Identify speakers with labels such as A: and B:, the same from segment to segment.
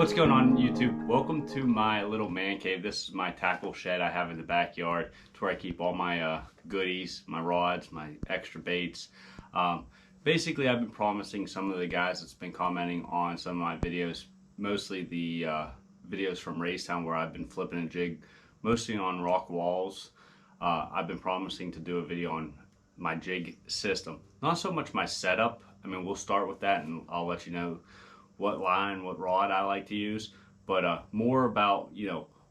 A: What's going on YouTube? Welcome to my little man cave. This is my tackle shed I have in the backyard. It's where I keep all my goodies, my rods, my extra baits. Basically, I've been promising some of the guys that's been commenting on some of my videos, mostly the videos from Racetown where I've been flipping a jig, mostly on rock walls. I've been promising to do a video on my jig system. Not so much my setup. I mean, we'll start with that and I'll let you know what line, what rod I like to use, but more about,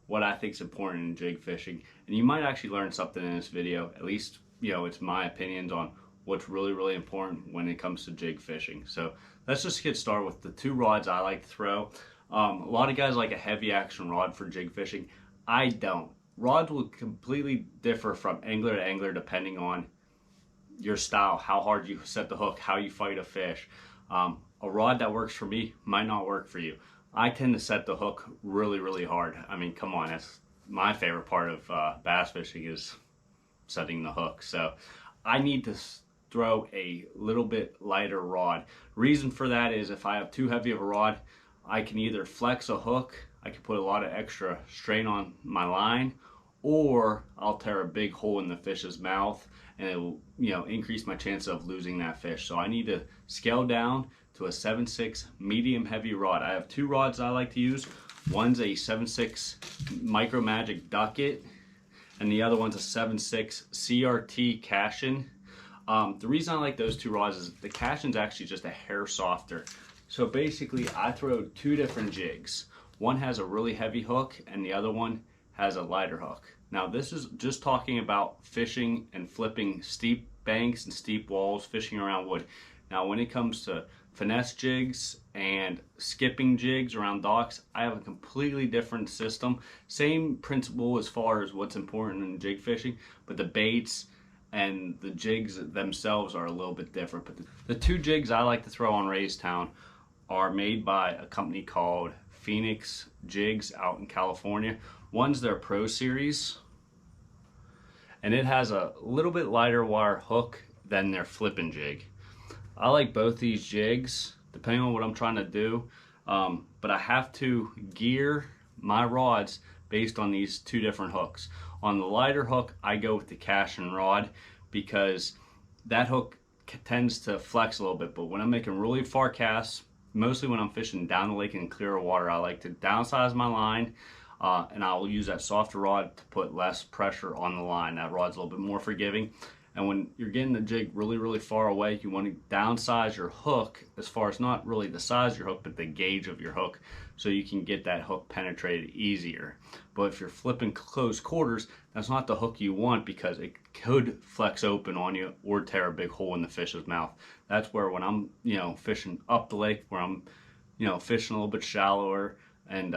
A: what I think is important in jig fishing. And you might actually learn something in this video. At least, it's my opinions on what's really important when it comes to jig fishing. So let's just get started with the two rods I like to throw. A lot of guys like a heavy action rod for jig fishing. I don't. Rods will completely differ from angler to angler depending on your style, how hard you set the hook, how you fight a fish. A rod that works for me might not work for you. I tend to set the hook really hard. I mean, come on, that's my favorite part of bass fishing is setting the hook. So I need to throw a little bit lighter rod. Reason for that is if I have too heavy of a rod, I can either flex a hook, I can put a lot of extra strain on my line, or I'll tear a big hole in the fish's mouth and it will, increase my chance of losing that fish. So I need to scale down to a 7.6 medium heavy rod. I have two rods I like to use. One's a 7.6 Micro Magic Ducket and the other one's a 7.6 CRT Cashin. The reason I like those two rods is the Cashin's actually just a hair softer. So basically I throw two different jigs. One has a really heavy hook and the other one has a lighter hook. Now this is just talking about fishing and flipping steep banks and steep walls, fishing around wood. Now when it comes to finesse jigs and skipping jigs around docks, I have a completely different system. Same principle as far as what's important in jig fishing, but the baits and the jigs themselves are a little bit different. But the two jigs I like to throw on Racetown are made by a company called Phoenix Jigs out in California. One's their Pro Series, and it has a little bit lighter wire hook than their flipping jig. I like both these jigs, depending on what I'm trying to do, but I have to gear my rods based on these two different hooks. On the lighter hook, I go with the Cashin rod because that hook tends to flex a little bit, but when I'm making really far casts, mostly when I'm fishing down the lake in clearer water, I like to downsize my line, and I'll use that softer rod to put less pressure on the line. That rod's a little bit more forgiving. And when you're getting the jig really far away, you want to downsize your hook as far as not really the size of your hook, but the gauge of your hook, so you can get that hook penetrated easier. But if you're flipping close quarters, that's not the hook you want because it could flex open on you or tear a big hole in the fish's mouth. That's where when I'm, fishing up the lake, where I'm, fishing a little bit shallower and,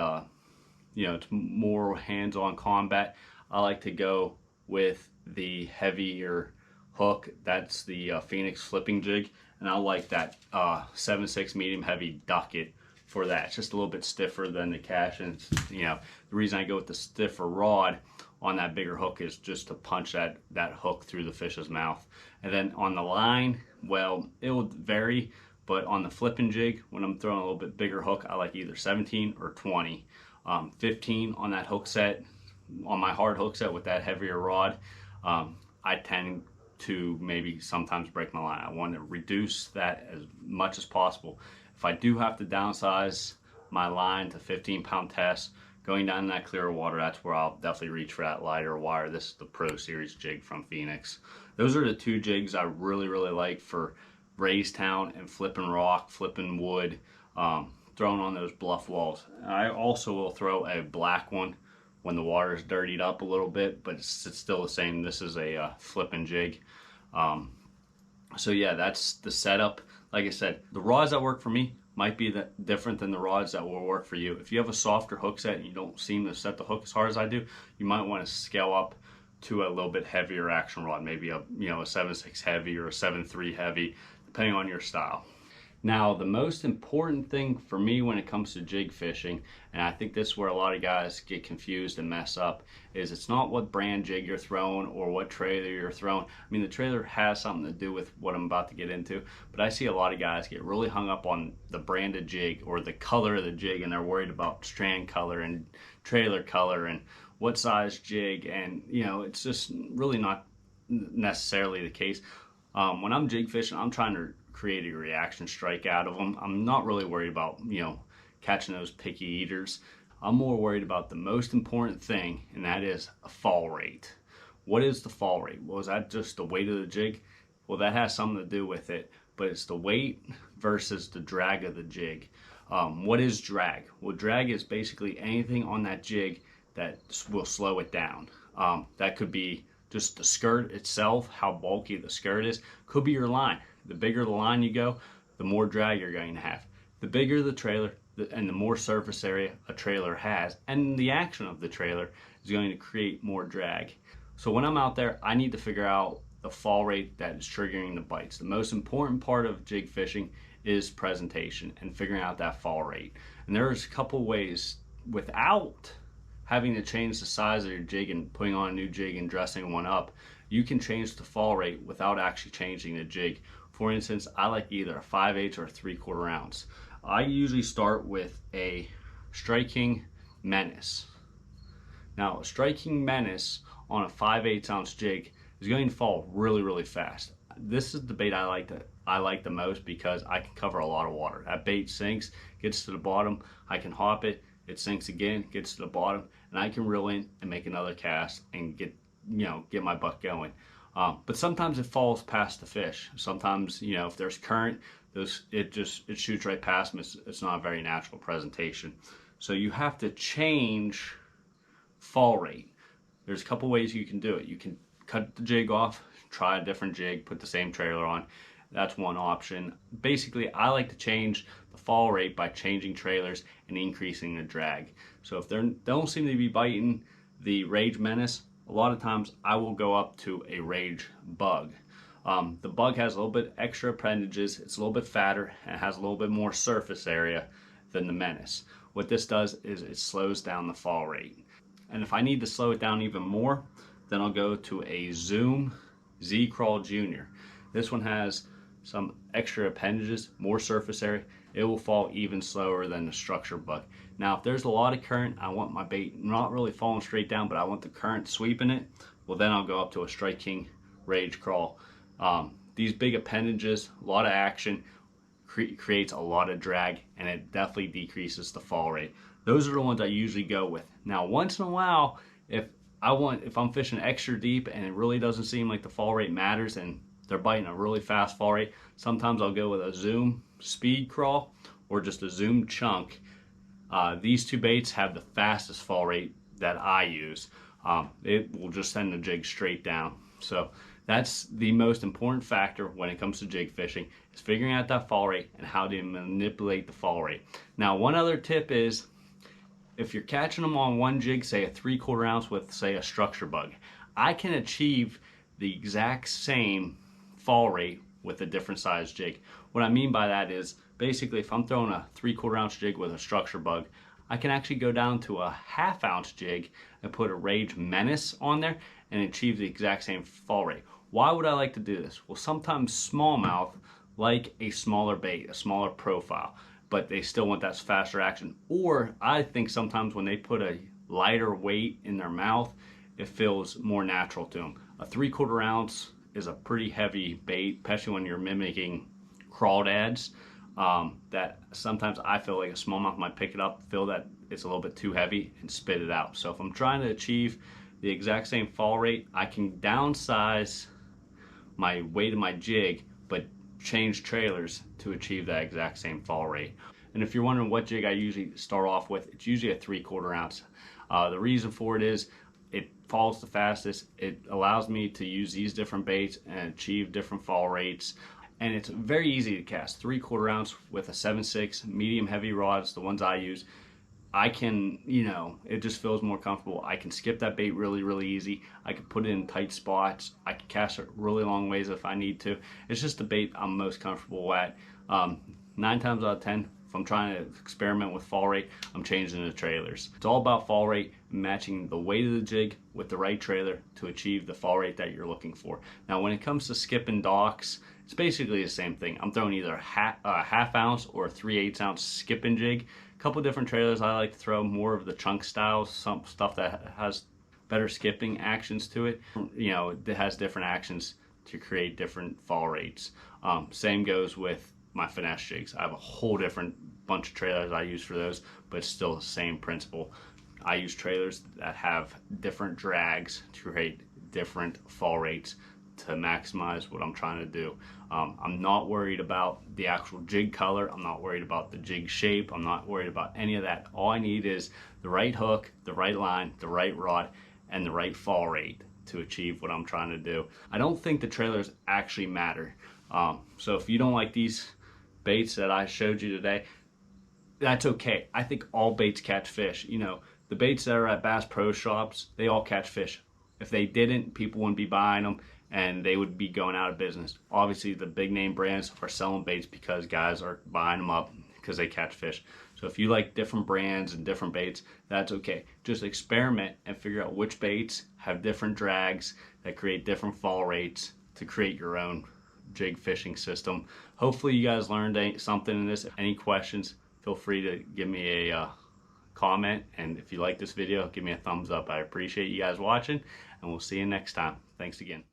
A: it's more hands-on combat, I like to go with the heavier hook. That's the Phoenix flipping jig, and I like that 7.6 medium heavy Ducket for that. It's just a little bit stiffer than the Cashin. The reason I go with the stiffer rod on that bigger hook is just to punch that hook through the fish's mouth. And then on the line, well, it will vary, but on the flipping jig, when I'm throwing a little bit bigger hook, I like either 17 or 20. 15 on that hook set, on my hard hook set with that heavier rod, I tend to maybe sometimes break my line. I want to reduce that as much as possible. If I do have to downsize my line to 15-pound test, going down in that clearer water, that's where I'll definitely reach for that lighter wire. This is the Pro Series jig from Phoenix. Those are the two jigs I really like for Racetown and flipping rock, flipping wood, throwing on those bluff walls. I also will throw a black one when the water is dirtied up a little bit, but it's still the same. This is a flipping jig. So yeah, that's the setup. Like I said, the rods that work for me might be different than the rods that will work for you. If you have a softer hook set and you don't seem to set the hook as hard as I do, you might want to scale up to a little bit heavier action rod, maybe a 7.6 heavy or a 7.3 heavy, depending on your style. Now, the most important thing for me when it comes to jig fishing, and I think this is where a lot of guys get confused and mess up, is it's not what brand jig you're throwing or what trailer you're throwing. I mean, the trailer has something to do with what I'm about to get into, but I see a lot of guys get really hung up on the branded jig or the color of the jig, and they're worried about strand color and trailer color and what size jig, and it's just really not necessarily the case. When I'm jig fishing, I'm trying to create a reaction strike out of them. I'm not really worried about, catching those picky eaters. I'm more worried about the most important thing, and that is a fall rate. What is the fall rate? Well, is that just the weight of the jig? Well, that has something to do with it, but it's the weight versus the drag of the jig. What is drag? Well, drag is basically anything on that jig that will slow it down. That could be just the skirt itself, how bulky the skirt is. Could be your line. The bigger the line you go, the more drag you're going to have. The bigger the trailer and the more surface area a trailer has, and the action of the trailer is going to create more drag. So when I'm out there, I need to figure out the fall rate that is triggering the bites. The most important part of jig fishing is presentation and figuring out that fall rate. And there's a couple ways without having to change the size of your jig and putting on a new jig and dressing one up. You can change the fall rate without actually changing the jig. For instance, I like either a 5/8 or a 3/4 ounce. I usually start with a striking menace. Now, a striking menace on a 5/8 ounce jig is going to fall really fast. This is the bait I like the most because I can cover a lot of water. That bait sinks, gets to the bottom, I can hop it, it sinks again, gets to the bottom, and I can reel in and make another cast and get my buck going. But sometimes it falls past the fish. Sometimes, if there's current, it shoots right past them. It's not a very natural presentation. So you have to change fall rate. There's a couple ways you can do it. You can cut the jig off, try a different jig, put the same trailer on. That's one option. Basically, I like to change the fall rate by changing trailers and increasing the drag. So if they don't seem to be biting the Rage Menace, a lot of times I will go up to a Rage Bug. The Bug has a little bit extra appendages, it's a little bit fatter, and has a little bit more surface area than the Menace. What this does is it slows down the fall rate. And if I need to slow it down even more, then I'll go to a Zoom Z-Crawl Junior. This one has some extra appendages, more surface area. It will fall even slower than the Structure Bug. Now, if there's a lot of current, I want my bait not really falling straight down, but I want the current sweeping it, well, then I'll go up to a Strike King Rage Crawl. These big appendages, a lot of action, creates a lot of drag, and it definitely decreases the fall rate. Those are the ones I usually go with. Now, once in a while, if I'm fishing extra deep and it really doesn't seem like the fall rate matters and they're biting a really fast fall rate, sometimes I'll go with a Zoom Speed Crawl or just a Zoom Chunk. These two baits have the fastest fall rate that I use. It will just send the jig straight down. So that's the most important factor when it comes to jig fishing, is figuring out that fall rate and how to manipulate the fall rate. Now, one other tip is, if you're catching them on one jig, say a 3/4 ounce with, say, a Structure Bug, I can achieve the exact same fall rate with a different size jig. What I mean by that is, basically, if I'm throwing a 3/4 ounce jig with a Structure Bug, I can actually go down to a 1/2 ounce jig and put a Rage Menace on there and achieve the exact same fall rate. Why would I like to do this? Well, sometimes smallmouth like a smaller bait, a smaller profile, but they still want that faster action. Or I think sometimes when they put a lighter weight in their mouth, it feels more natural to them. A 3/4 ounce is a pretty heavy bait, especially when you're mimicking crawdads. That sometimes I feel like a smallmouth might pick it up, feel that it's a little bit too heavy, and spit it out. So if I'm trying to achieve the exact same fall rate, I can downsize my weight of my jig, but change trailers to achieve that exact same fall rate. And if you're wondering what jig I usually start off with, it's usually a 3/4 ounce. The reason for it is it falls the fastest. It allows me to use these different baits and achieve different fall rates. And it's very easy to cast. 3/4 ounce with a 7/6 medium heavy rods, the ones I use. I can, it just feels more comfortable. I can skip that bait really easy. I can put it in tight spots. I can cast it really long ways if I need to. It's just the bait I'm most comfortable at. 9 times out of 10, if I'm trying to experiment with fall rate, I'm changing the trailers. It's all about fall rate, matching the weight of the jig with the right trailer to achieve the fall rate that you're looking for. Now when it comes to skipping docks, it's basically the same thing. I'm throwing either a half ounce or a 3/8 ounce skipping jig. A couple different trailers I like to throw, more of the chunk styles, some stuff that has better skipping actions to it. You know, it has different actions to create different fall rates. Same goes with my finesse jigs. I have a whole different bunch of trailers I use for those, but it's still the same principle. I use trailers that have different drags to create different fall rates to maximize what I'm trying to do. I'm not worried about the actual jig color. I'm not worried about the jig shape. I'm not worried about any of that. All I need is the right hook, the right line, the right rod, and the right fall rate to achieve what I'm trying to do. I don't think the trailers actually matter. So if you don't like these baits that I showed you today, that's okay. I think all baits catch fish. You know, the baits that are at Bass Pro Shops, they all catch fish. If they didn't, people wouldn't be buying them and they would be going out of business. Obviously, the big name brands are selling baits because guys are buying them up because they catch fish. So if you like different brands and different baits, that's okay. Just experiment and figure out which baits have different drags that create different fall rates to create your own jig fishing system. Hopefully you guys learned something in this. Any questions, feel free to give me a comment, and if you like this video, give me a thumbs up. I appreciate you guys watching, and we'll see you next time. Thanks again.